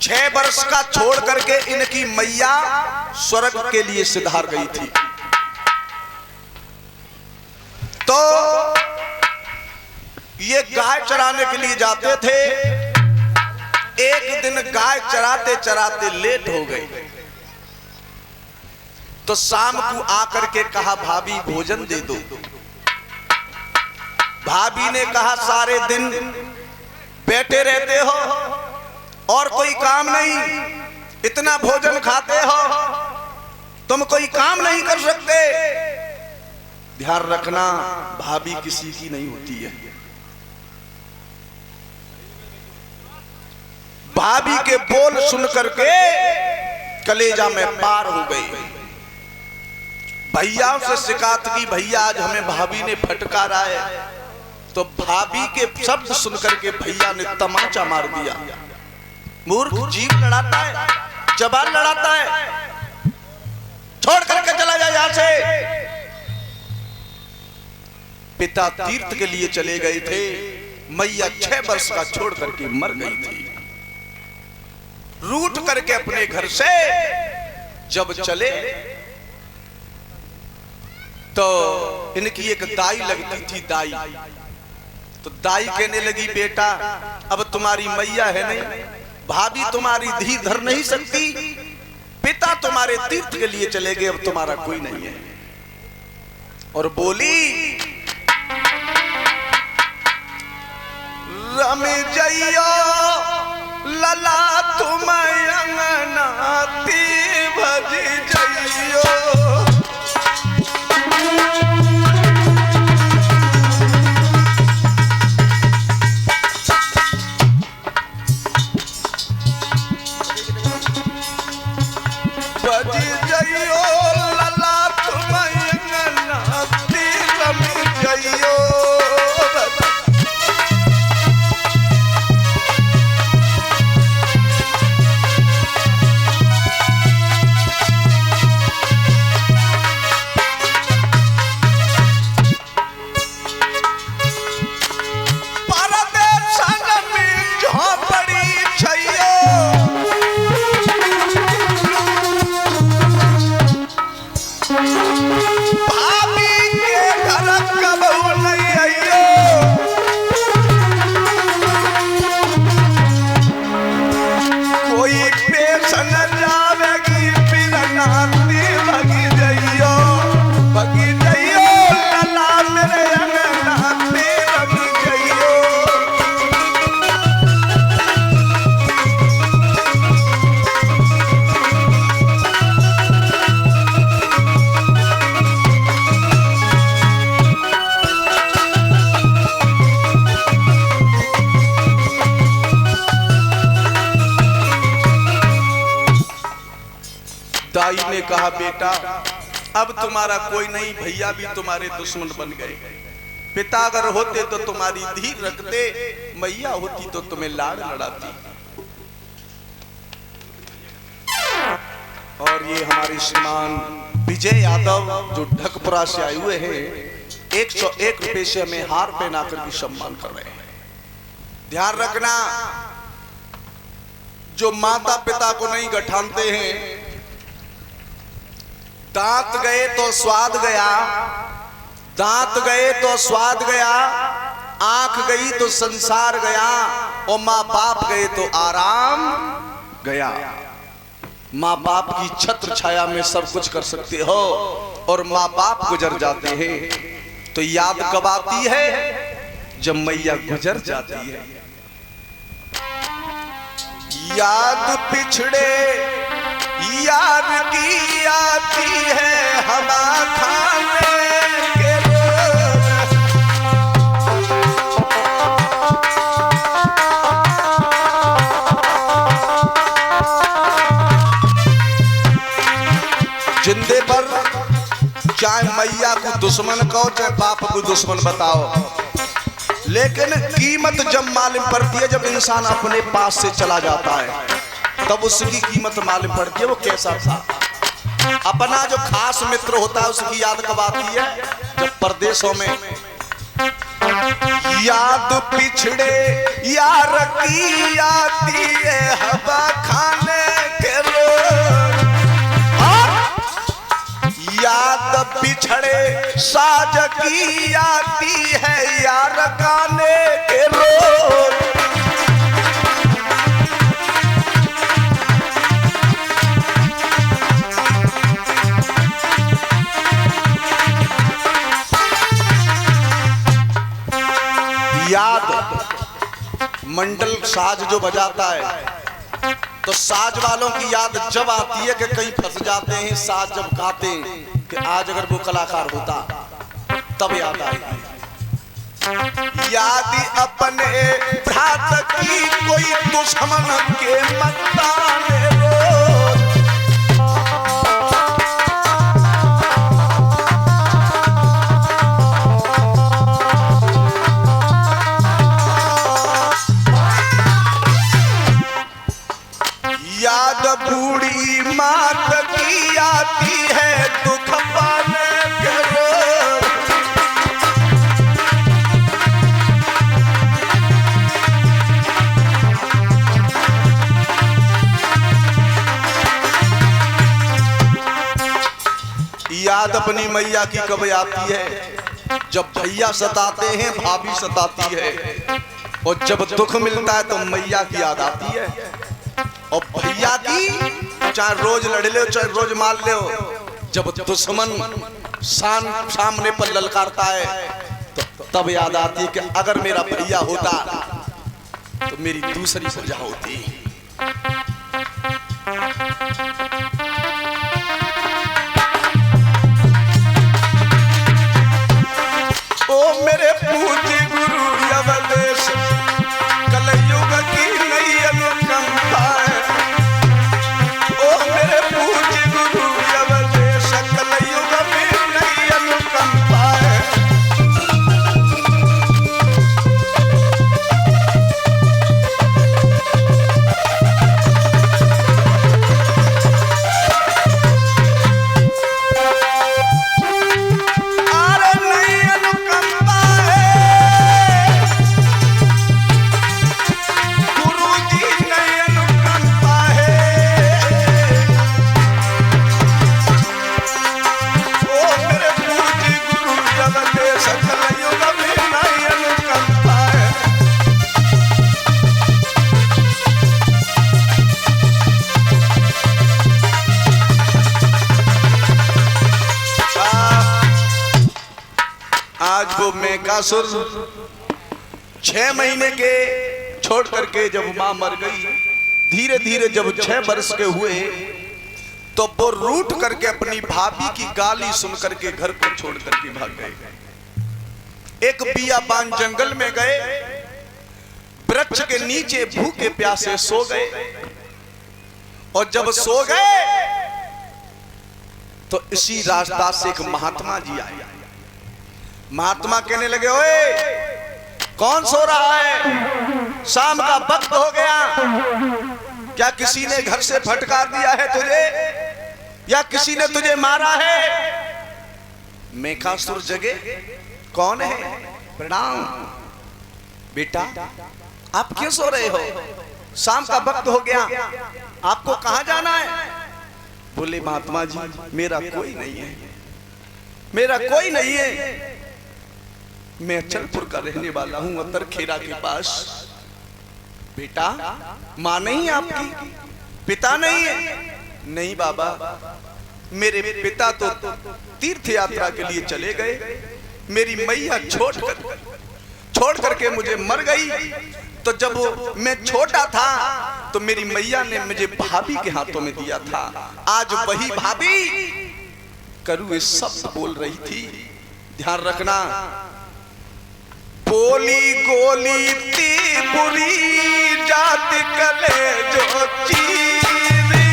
6 वर्ष का छोड़ करके इनकी मैया स्वर्ग के लिए सिधार गई थी। तो ये गाय चराने के लिए जाते थे। एक दिन गाय चराते चराते लेट हो गई, तो शाम को आकर के कहा भाभी भोजन दे दो। भाभी ने कहा सारे दिन बैठे रहते हो और कोई काम नहीं, इतना भोजन खाते हो, तुम कोई काम नहीं कर सकते। ध्यान रखना, भाभी किसी की नहीं होती है। भाभी के बोल सुन करके कलेजा में पार हो गई। भैया से शिकायत की, भैया आज हमें भाभी ने फटकारा है। तो भाभी के शब्द सुन करके भैया ने तमाचा मार दिया। मूर्ख, जीव लड़ाता है, जबान लड़ाता है, छोड़ करके चला जा यहां से। पिता तीर्थ के लिए चले गए थे, मैया 6 वर्ष का छोड़ करके मर गई थी। रूठ करके अपने घर से जब चले तो इनकी एक दाई लगती थी, दाई। तो दाई कहने लगी बेटा अब तुम्हारी मैया है नहीं, भाभी तुम्हारी धी धर नहीं सकती, पिता तुम्हारे तीर्थ के लिए चले गए, अब तुम्हारा कोई नहीं है। और बोली रम जइयो लला तुम अंगनाती भज जइयो। दाई ने कहा बेटा अब तुम्हारा कोई नहीं, भैया भी तुम्हारे दुश्मन बन गए। पिता अगर होते तो तुम्हारी धीर रखते, मैया होती तो तुम्हें लाड़ लड़ाती। और ये हमारे श्रीमान विजय यादव जो ढकपुरा से आए हुए हैं, 101 रुपए से हमें हार पहना कर भी सम्मान कर रहे हैं। ध्यान रखना, जो माता पिता को नहीं गठानते हैं, दांत गए तो स्वाद गया, दांत गए तो स्वाद गया, आंख गई तो संसार गया, और माँ बाप गए तो आराम गया। माँ बाप की छत्र छाया में सब कुछ कर सकते हो, और माँ बाप गुजर जाते हैं तो याद कब आती है? जब मैया गुजर जाती है। याद पिछड़े यार की आती है हवा खाने के रोज। जिंदे पर चाहे मैया को दुश्मन कहो चाहे बाप को दुश्मन बताओ, लेकिन कीमत जब मालूम पड़ती है, जब इंसान अपने पास से चला जाता है तब उसकी कीमत मालूम पड़ती है वो कैसा था। अपना जो खास मित्र होता है उसकी याद कब आती है? जब परदेशों में। याद पिछड़े यार की आती है हवा साज की आती है यार गाने के रोज। याद मंडल साज जो बजाता है तो साज वालों की याद जब आती है कि कहीं फंस जाते हैं साज जब गाते हैं कि आज अगर वो कलाकार होता तब याद आएगी। याद अपने भ्रात की कोई दुश्मन के मताने रोज। याद बूढ़ी मात की आती है दुख पाने के रोज। याद अपनी मैया की कब आती है जब भैया सताते हैं भाभी सताती है और जब दुख मिलता है तो मैया की याद आती है। और भैया की चाहे रोज लड़ ले चाहे रोज मार ले, जब दुश्मन सामने पर ललकारता है तो तब याद आती है कि अगर मेरा भैया होता तो मेरी दूसरी वजह होती। ओ मेरे पूज्य गुरु अवधेश कलयुग की नई अनुकंपा है। ओ मेरे पूज्य गुरु अवधेश कलयुग में नई अनुकंपा है। आज वो मेकासुर 6 महीने के छोड़ करके जब मां मर गई, धीरे धीरे जब 6 वर्ष के हुए तो वो रूठ करके अपनी भाभी की गाली सुन करके घर को छोड़ करके भाग गए। एक बियाबान जंगल में गए, वृक्ष के नीचे भूखे प्यासे सो गए और जब सो गए तो इसी रास्ता से एक महात्मा जी आए। महात्मा कहने लगे, ओए कौन सो रहा है? शाम का वक्त हो गया, क्या किसी ने घर से फटकार दिया है तुझे या किसी ने तुझे मारा है? मेकासुर जगे, कौन है? प्रणाम बेटा, आप क्यों सो रहे हो? शाम का वक्त हो गया, आपको कहां जाना है? बोले महात्मा जी मेरा कोई नहीं है, मेरा कोई नहीं है, मैं अचलपुर का रहने वाला हूं, उत्तर खेरा के पास। बेटा मां नहीं आपकी, पिता नहीं है? नहीं बाबा, मेरे पिता तो तीर्थ यात्रा के लिए चले गए, मेरी मैया छोड़ करके मुझे मर गई। तो जब मैं छोटा था तो मेरी मैया ने मुझे भाभी के हाथों में दिया था। आज वही भाभी करुए शब्द बोल रही थी, ध्यान रखना। बोली गोली ती बुरी जात कले जो चीरी,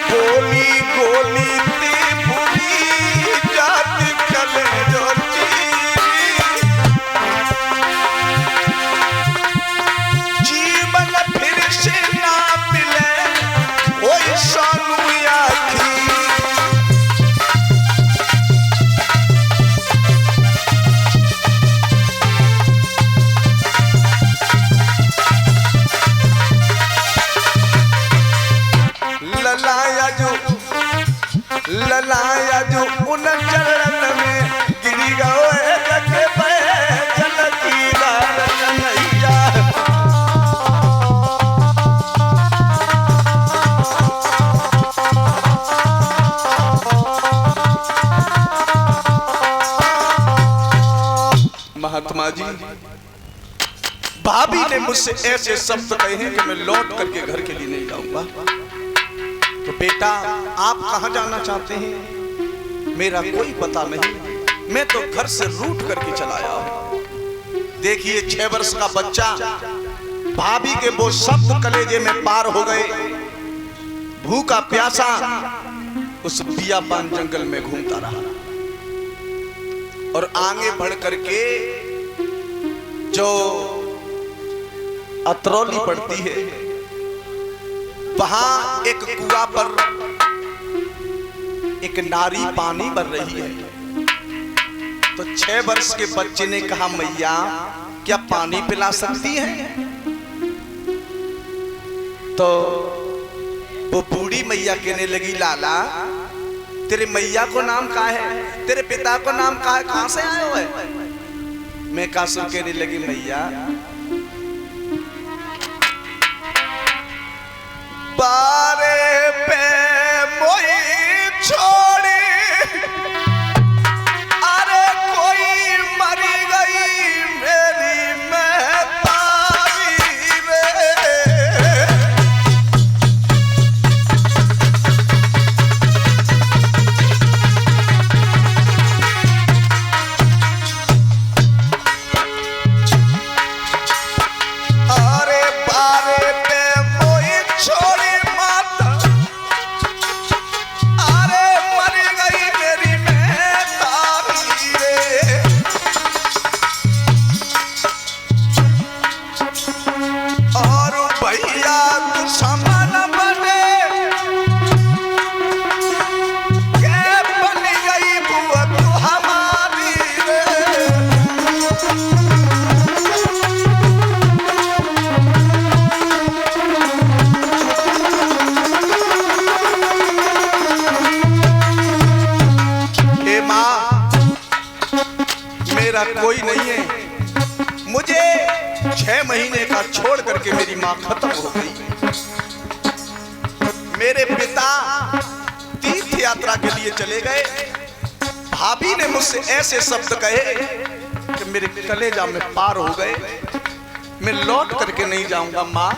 बोली गोली ती बुरी जात कले जो चीरी, जीवन फिर से ना मिले ओए सानू आखी। कन्हैया जो उन चरण में गिरी गए जग पे जल की धार कन्हैया। महात्मा जी, भाभी ने मुझसे ऐसे शब्द कहे हैं कि मैं लौट करके घर के लिए नहीं जाऊंगा। तो बेटा आप कहां जाना चाहते हैं? मेरा कोई पता नहीं, मैं तो घर से रूठ करके चला आया हूं। देखिए 6 वर्ष का बच्चा, भाभी के वो शब्द कलेजे में पार हो गए। भूखा प्यासा उस बियाबान जंगल में घूमता रहा और आगे बढ़ करके जो अतरौली पड़ती है, वहां एक कुआं पर एक नारी पानी भर रही है। तो 6 वर्ष के बच्चे ने कहा, मैया क्या पानी पिला सकती है? तो वो बूढ़ी मैया कहने लगी, लाला तेरे मैया को नाम क्या है? तेरे पिता को नाम क्या है? कहां से आए हो है? मैं कासू कहने लगी, मैया बारे पे मोई छोड़ी, अरे कोई मरी गई मेरी महतारी रे। अरे बारे पे मोई छोड़ी कोई नहीं है, मुझे 6 महीने का छोड़ करके मेरी माँ खत्म हो गई। मेरे पिता तीर्थ यात्रा के लिए चले गए। भाभी ने मुझसे ऐसे शब्द कहे कि मेरे कलेजा में पार हो गए। मैं लौट करके नहीं जाऊंगा माँ।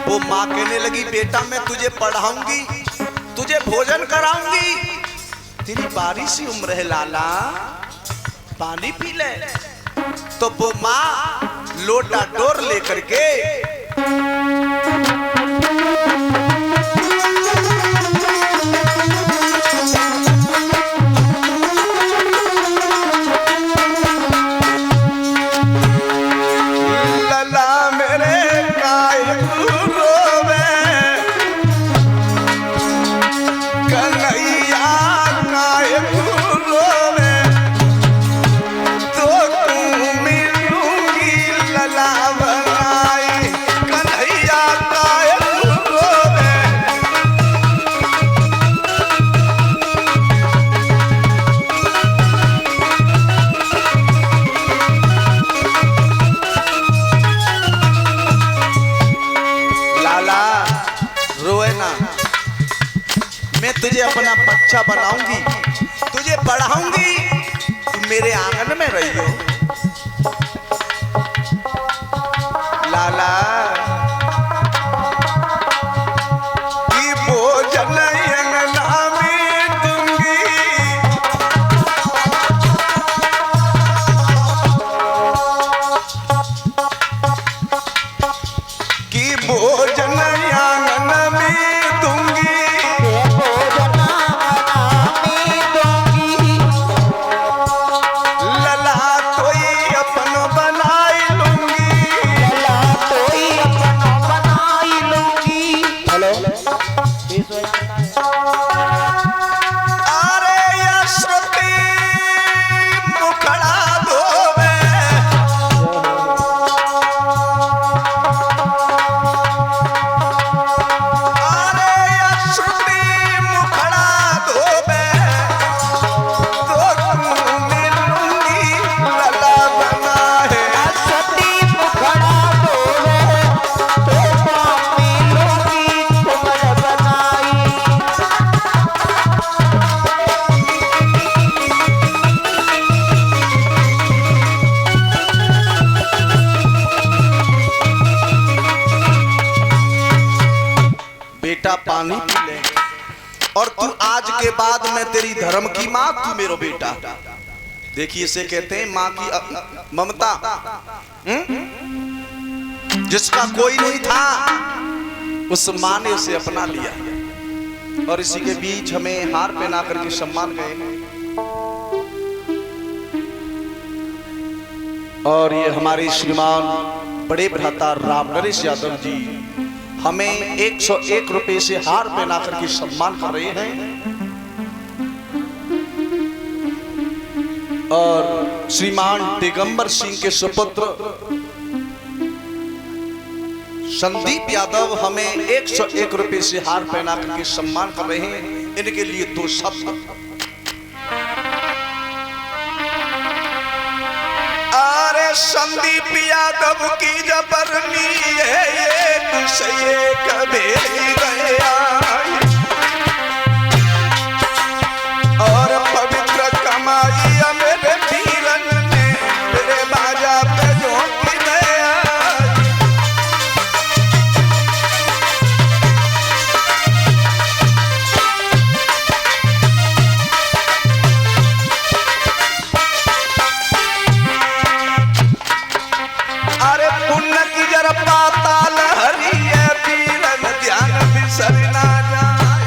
वो माँ कहने लगी, बेटा मैं तुझे पढ़ाऊंगी, तुझे भोजन कराऊंगी, तेरी बारी सी उम्र है लाला, पानी पी ले। तो वो माँ लोटा डोर लेकर के लला मेरे काय रोवे, कन्हैया काय रोवे, तो तू मिलूंगी लला बनाई, कन्हैया काय रोवे। लाला रोए ना, मैं तुझे अपना बच्चा बनाऊंगी, तुझे पढ़ाऊंगी, तुम मेरे आंगन में रहियो। लाला की भोजन अंगना में दूंगी, की भोजन आंगन में दूंगी, लला कोई अपन बनाई लूंगी, लला कोई बेटा पानी पी ले, और तू आज के बाद मैं तेरी धर्म की माँ, तू मेरा बेटा। देखिए इसे कहते हैं माँ की ममता। जिसका कोई नहीं था उस माँ ने उसे अपना लिया। और इसी के बीच हमें हार पहना करके सम्मान गए। और ये हमारे श्रीमान बड़े भ्राता राम नरेश यादव जी हमें 101 रुपए से हार पहना करके सम्मान कर रहे हैं। और श्रीमान दिगंबर सिंह के सुपुत्र संदीप यादव हमें 101 रुपए से हार पहना करके सम्मान कर रहे हैं। इनके लिए 2 शब्द। अरे संदीप यादव की जबरनी है ये तुझसे कभी गया, और पवित्र कमाई मेरे धीरन ने मेरे बाजा पे जो की दया। अरे पुण्य की जरा पाताल हरी है पीरन ध्यान बिसरना जाए,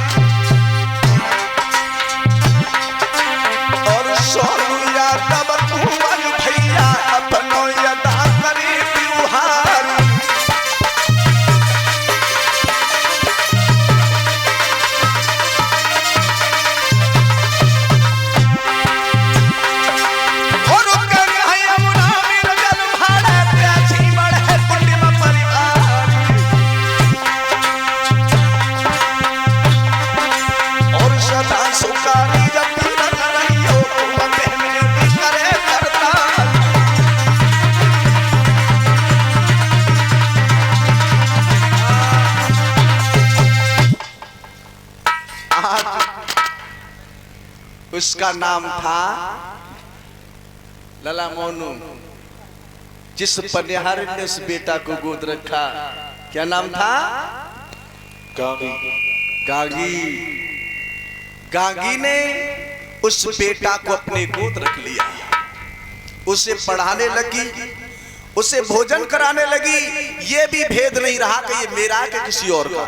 और सोनू यादव कुंवर भैया अपनो यदा करी त्योहार। उसका नाम था लला मोनू, जिस पनिहार ने उस बेटा को गोद रखा। क्या नाम था? गागी। गागी। गागी ने उस बेटा को अपने गोद रख लिया, उसे पढ़ाने लगी, उसे भोजन कराने लगी। ये भी भेद नहीं रहा कि ये मेरा है कि किसी और का।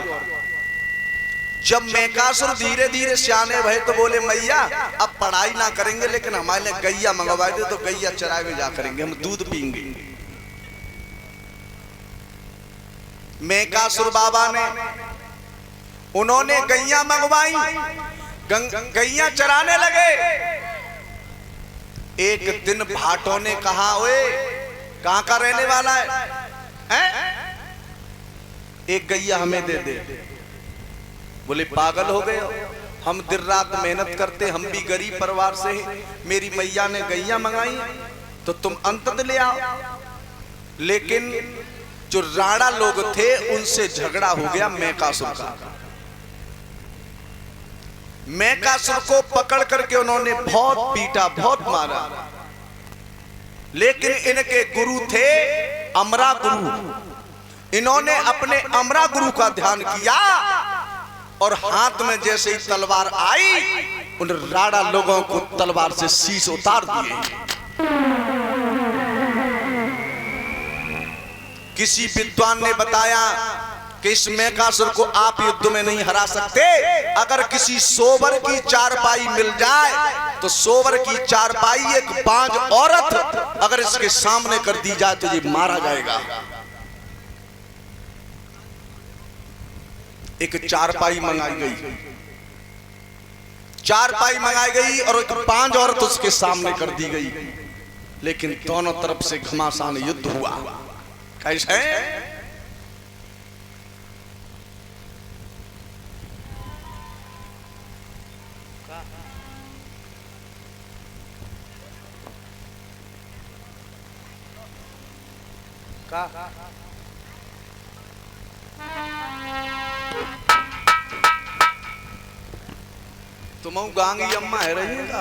जब मेकासुर धीरे धीरे सियाने भये तो बोले मैया अब पढ़ाई ना करेंगे, लेकिन हमारे लिए गैया मंगवा दे तो गैया चराए में जा करेंगे, हम दूध पीएंगे। मेकासुर बाबा ने उन्होंने गैया मंगवाई, गैया चराने लगे। एक दिन भाटों ने कहा ओए कहां का रहने वाला है? एक गैया हमें दे दे। बोले पागल हो गए हो, हम दिन रात मेहनत करते, हम भी गरीब परिवार से हैं, मेरी मैया ने गैया मंगाई तो तुम अंतत ले आओ। लेकिन जो राणा लोग थे उनसे झगड़ा हो गया मेकासुर का। मेकासुर को पकड़ करके उन्होंने बहुत पीटा, बहुत मारा। लेकिन इनके गुरु थे अमरा गुरु। इन्होंने अपने अमरा गुरु का ध्यान किया और हाथ में जैसे ही तलवार आई उन राणा लोगों को तलवार से शीश उतार दिए। किसी विद्वान ने बताया कि इस मेकासुर को आप युद्ध में नहीं हरा सकते। अगर किसी सोबर की चारपाई मिल जाए तो सोबर की चारपाई एक बांझ औरत अगर इसके सामने कर दी जाए तो ये मारा जाएगा। एक चारपाई मंगाई गई, चारपाई मंगाई गई और एक बांझ औरत उसके सामने कर दी गई। लेकिन दोनों तरफ से घमासान युद्ध हुआ। कैसे? तुम गांगी अम्मा है रहिएगा।